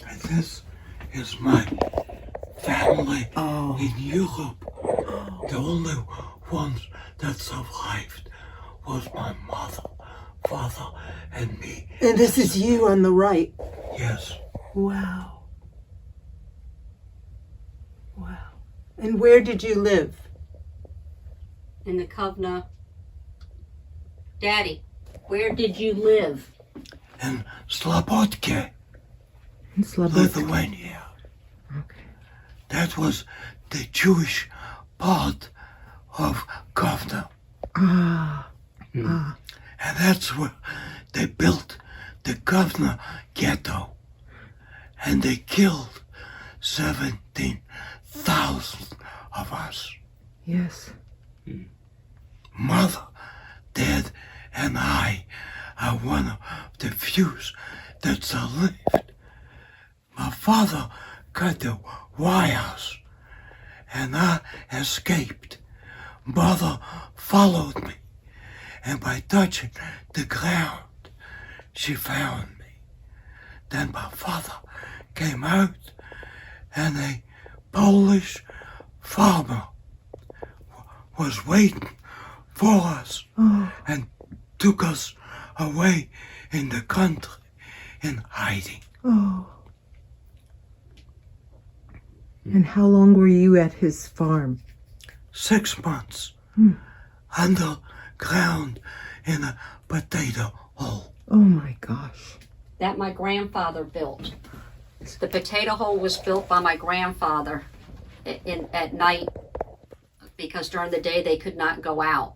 And this is my family in Europe. The only ones that survived was my mother, father, and me. And this is you on the right. Yes. Wow. Wow. And where did you live? In the Kovno. Daddy, where did you live? In Slobodka, In Slobodka. Lithuania. Okay. That was the Jewish part of Kovno. Ah. And that's where they built the Kovno Ghetto. And they killed 17,000 of us. Yes. Mother, Dad, and I are one of the few that survived. My father cut the wires, and I escaped. Mother followed me, and by touching the ground, she found me. Then my father came out, and a Polish farmer was waiting for us and took us away in the country in hiding. Oh. And how long were you at his farm? 6 months underground in a potato hole. Oh my gosh. That my grandfather built. The potato hole was built by my grandfather at night because during the day they could not go out.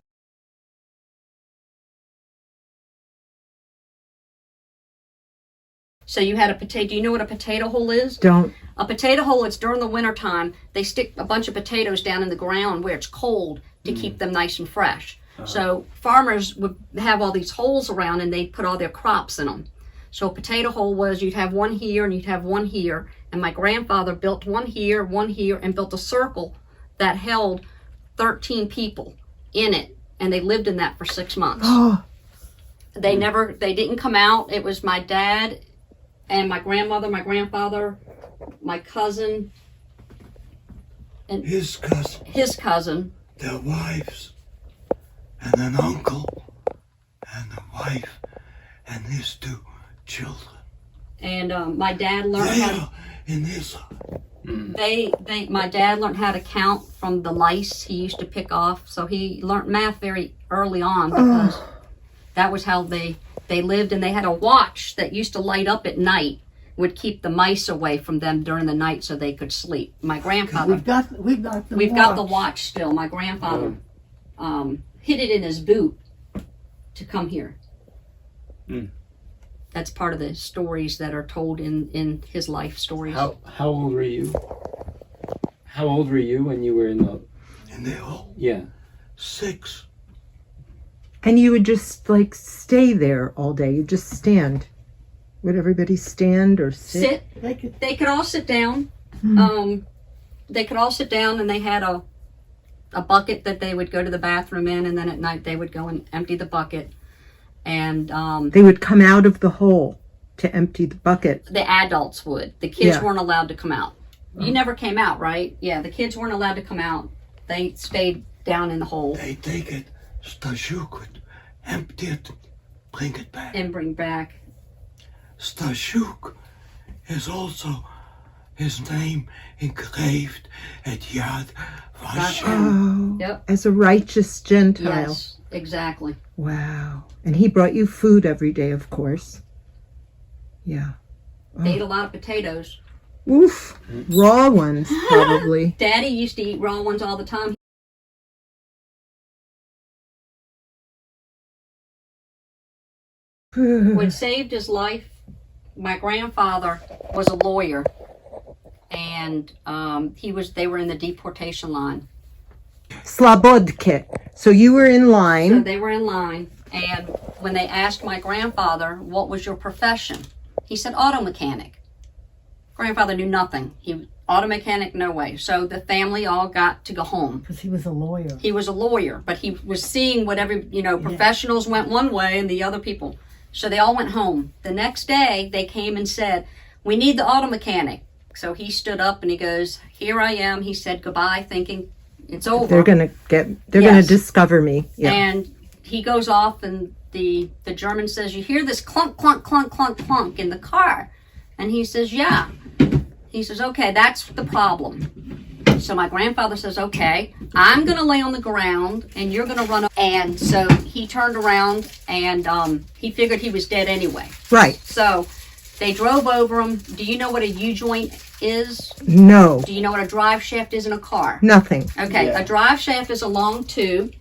So you had a potato. Do you know what a potato hole is? Don't. A potato hole, it's during the wintertime. They stick a bunch of potatoes down in the ground where it's cold to keep them nice and fresh. So farmers would have all these holes around and they'd put all their crops in them. So a potato hole was you'd have one here and you'd have one here. And my grandfather built one here, and built a circle that held 13 people in it. And they lived in that for 6 months. Oh. They didn't come out. It was my dad and my grandmother, my grandfather, my cousin, and His cousin, their their wives, and an uncle, and a wife, and his 2 children. And my dad learned They how are in his. my dad learned how to count from the lice he used to pick off. So he learned math very early on because that was how they lived. And they had a watch that used to light up at night, would keep the mice away from them during the night so they could sleep. My grandfather, We've got we've got the watch still. My grandfather hid it in his boot to come here. That's part of the stories that are told in his life stories. How old were you? How old were you when you were in the? In the hole. Yeah. 6. And you would just like stay there all day. You just stand. Would everybody stand or sit? They could all sit down. They could all sit down, and they had a bucket that they would go to the bathroom in, and then at night they would go and empty the bucket. And They would come out of the hole to empty the bucket. the adults would. The kids Yeah. weren't allowed to come out. You never came out, right? Yeah, the kids weren't allowed to come out. They stayed down in the hole They take it, Stashuk would empty it, bring it back. and bring back. Stashuk is also his name engraved at Yad Vashem. Oh. Yep. As a righteous Gentile. Yes, exactly. Wow. And he brought you food every day, of course. Yeah. They ate a lot of potatoes. Oof. Raw ones, probably. Daddy used to eat raw ones all the time. What saved his life, my grandfather was a lawyer, and they were in the deportation line. Slobodke. So you were in So line. they were in line, and when they asked my grandfather, what was your profession? He said, auto mechanic. Grandfather knew nothing. Auto mechanic, no way. So the family all got to go home. because he was a lawyer. He was a lawyer, but he was seeing what professionals went one way and the other people. So they all went home. The next day, they came and said, we need the auto mechanic. So he stood up and he goes, here I am. He said goodbye, thinking it's over. They're gonna discover me. Yeah. And he goes off, and the German says, you hear this clunk, clunk, clunk, clunk, clunk in the car? And he says, yeah. He says, okay, that's the problem. So my grandfather says, okay, I'm going to lay on the ground and you're going to run up. And so he turned around and he figured he was dead anyway. Right. So they drove over him. Do you know what a U-joint is? No. Do you know what a drive shaft is in a car? Nothing. Okay, Yeah. a drive shaft is a long tube,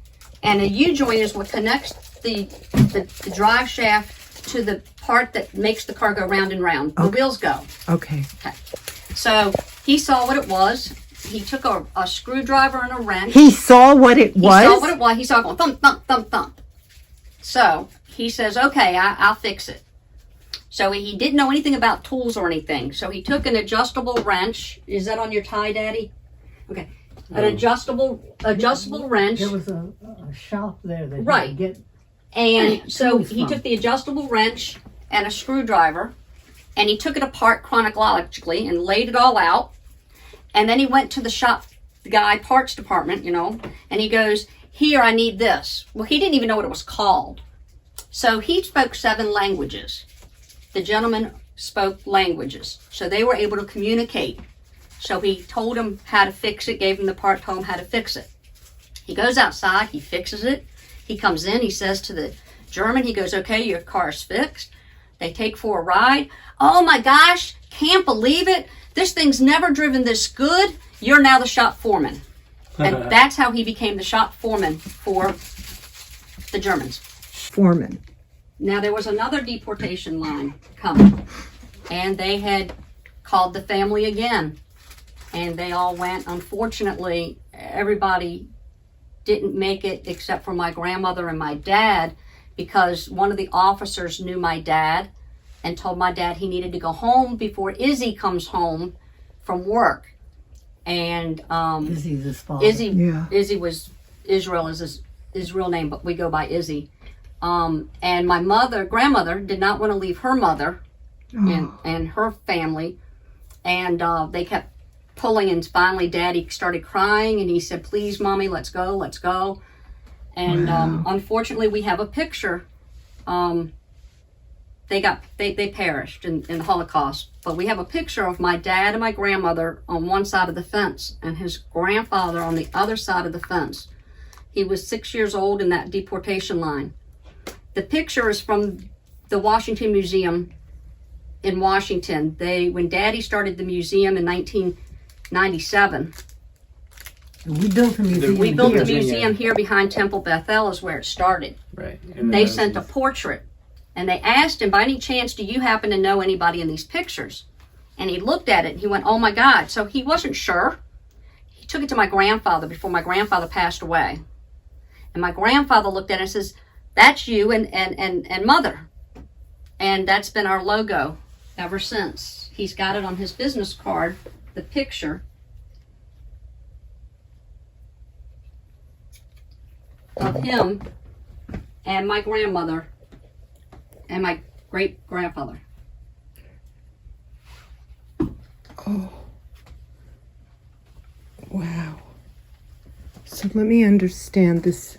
and a U-joint is what connects the drive shaft to the part that makes the car go round and round. The wheels go. Okay. So he saw what it was. He took a screwdriver and a wrench. He saw what it was? He saw what it was. He saw it going thump, thump, thump, thump. So he says, okay, I'll fix it. So he didn't know anything about tools or anything. So he took an adjustable wrench. Is that on your tie, Daddy? Okay. An adjustable wrench. There was a shop there that Right. you could get. And so Tools he from. took the adjustable wrench and a screwdriver, and he took it apart chronologically and laid it all out. And then he went to the shop guy, parts department, and he goes, here, I need this. Well, he didn't even know what it was called. So he spoke 7 languages. The gentleman spoke languages. So they were able to communicate. So he told him how to fix it, gave him the part, told him how to fix it. He goes outside, he fixes it. He comes in, he says to the German, he goes, okay, your car's fixed. They take for a ride. Oh my gosh, can't believe it. This thing's never driven this good. You're now the shop foreman. And that's how he became the shop foreman for the Germans. Foreman. Now there was another deportation line coming, and they had called the family again, and they all went. Unfortunately, everybody didn't make it except for my grandmother and my dad, because one of the officers knew my dad and told my dad he needed to go home before Izzy comes home from work. And Izzy's his father. Izzy was Israel is his real name, but we go by Izzy. And my grandmother did not want to leave her mother and her family, and they kept pulling, and finally Daddy started crying, and he said, please, Mommy, let's go. And unfortunately, we have a picture. They perished in the Holocaust, but we have a picture of my dad and my grandmother on one side of the fence and his grandfather on the other side of the fence. He was 6 years old in that deportation line. The picture is from the Washington Museum in Washington. When Daddy started the museum in 1997, We built a museum. we built here. the museum here behind Temple Bethel is where it started. Right. And They then sent a portrait, and they asked him, by any chance, do you happen to know anybody in these pictures? And he looked at it and he went, oh my God. So he wasn't sure. He took it to my grandfather before my grandfather passed away. And my grandfather looked at it and says, that's you and Mother. And that's been our logo ever since. He's got it on his business card, the picture of him and my grandmother and my great-grandfather. Oh. Wow. So let me understand this.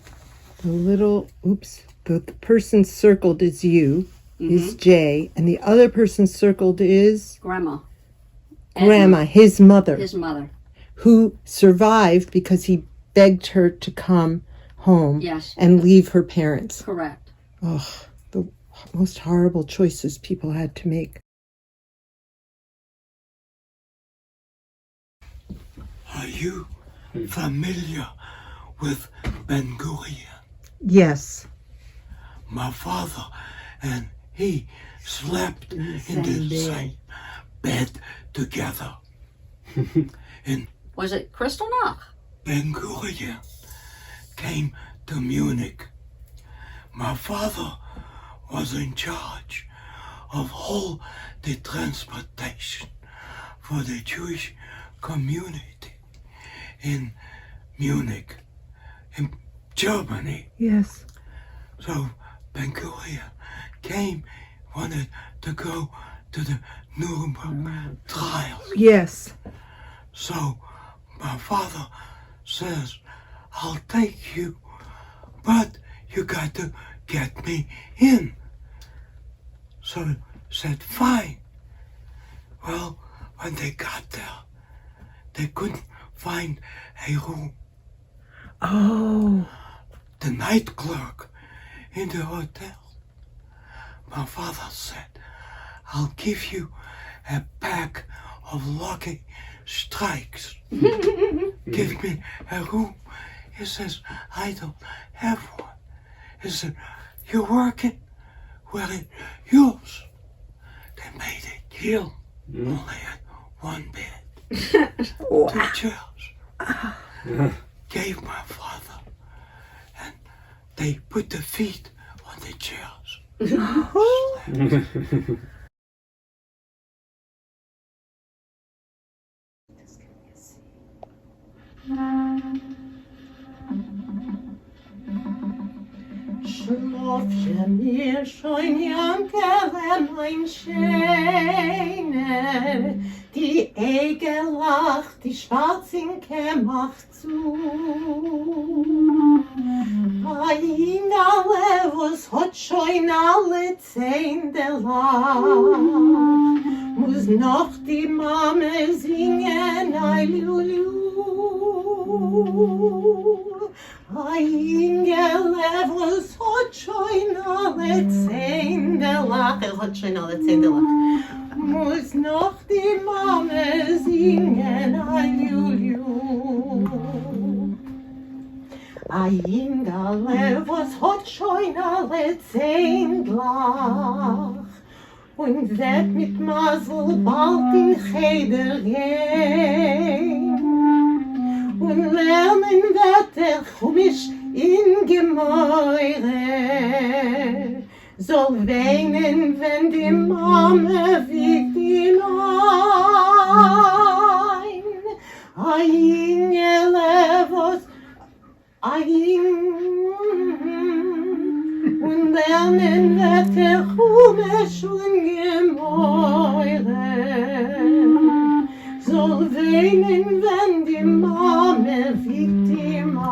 The person circled is you, is Jay, and the other person circled is Grandma. Grandma, his mother, His mother. who survived because he begged her to come home Yes. and leave her parents. Correct. Oh, the most horrible choices people had to make. Are you familiar with Ben Gurion? Yes. My father and he slept in the same bed together. And Was it Kristallnacht? Ben Gurion came to Munich. My father was in charge of all the transportation for the Jewish community in Munich, in Germany. Yes. So Ben Gurion wanted to go to the Nuremberg trials. Yes. So my father says, I'll take you, but you got to get me in. So I said, fine. Well, when they got there, they couldn't find a room. Oh. The night clerk in the hotel. My father said, I'll give you a pack of lucky strikes. Give me a room. He says, I don't have one. He said, you're working? Well, it's yours. They made a deal. Only had one bed. Wow. 2 chairs. Gave my father. And they put the feet on the chairs. Schlafje mir schon, Yankele, mein Schöner, die Ege lacht, die Schwarzinke macht zu. Ein alle, was hat schon alle 10 lacht, muss noch die Mame singen, ai lulu. Yankele, was hat schon alle 10 lacht, hat schon alle 10 lacht, muss noch die Mame singen, ai lulu. Yankele, was hat schon alle 10 lacht, und wird mit Masel bald in Cheder gehen. Und lernen wird Chumisch in Gemäure, soll weinen, wenn die Mame wiegt ihn ein. Yankele, was und lernen wird Chumisch in Gemäure, soll weinen, wenn die Mame wiegt ihm ein.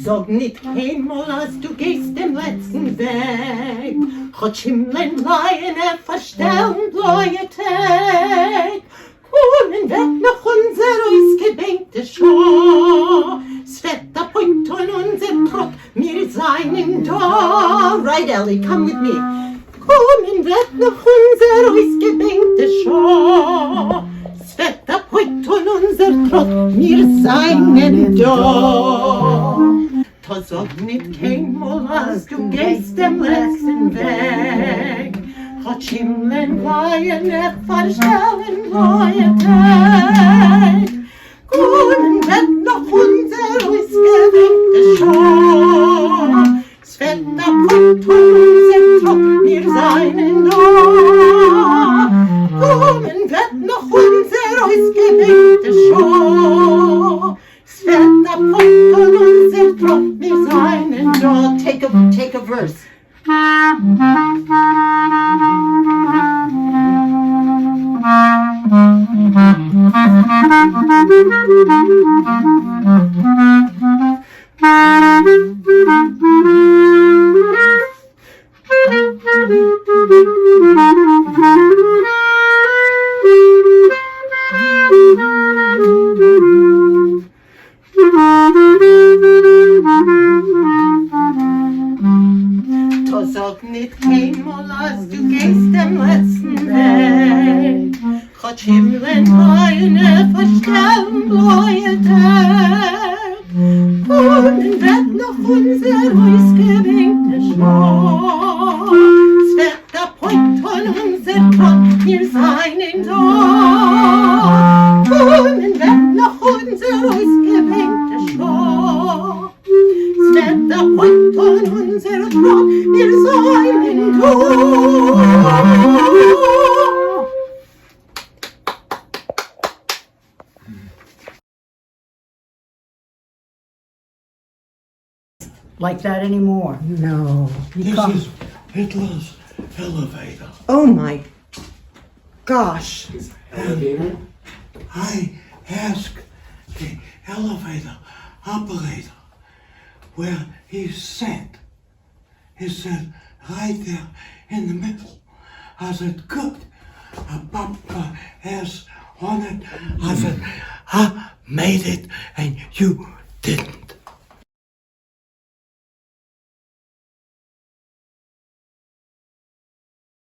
Zog Nit Keynmol, als du gehst den letzten Weg, Gott Himmel Leine verstellen blaue Tag. Und wird noch unser ausgedenkte Schau, es wird der Punkt und unser Trott, wir seien da. Right, Ellie, come with me. Kommen wird noch unser ausgedenkte Schau, es wird der Punkt und unser Trott, wir seien da. Zog Nit Keynmol, als du gehst dem letzten Weg, Gott Himmel Leine verstellen blaue Tag. Kommen wird noch unser ausgedenkte Schau, es wird der Punkt und unser Trott, wir seien da. Kommen wird noch unser ausgedenkte Schau, es wird der Punkt und unser Trott, wir seien da. Take a verse. Zog Nit Keynmol, als du gehst dem letzten Weg, Gott Himmel Leine verstellen blaue Tag. Und wird noch unser ausgedenkte Schau, es wird der Punkt von unser Trott, wir seien da. Und wird noch unser ausgedenkte Schau, es wird der Punkt von unser Trott, wir seien da. like that anymore. No. This is Hitler's elevator. Oh my gosh. Elevator? I asked the elevator operator where he sat. He said, right there in the middle. I said, good. I popped my ass on it. I said, I made it and you didn't.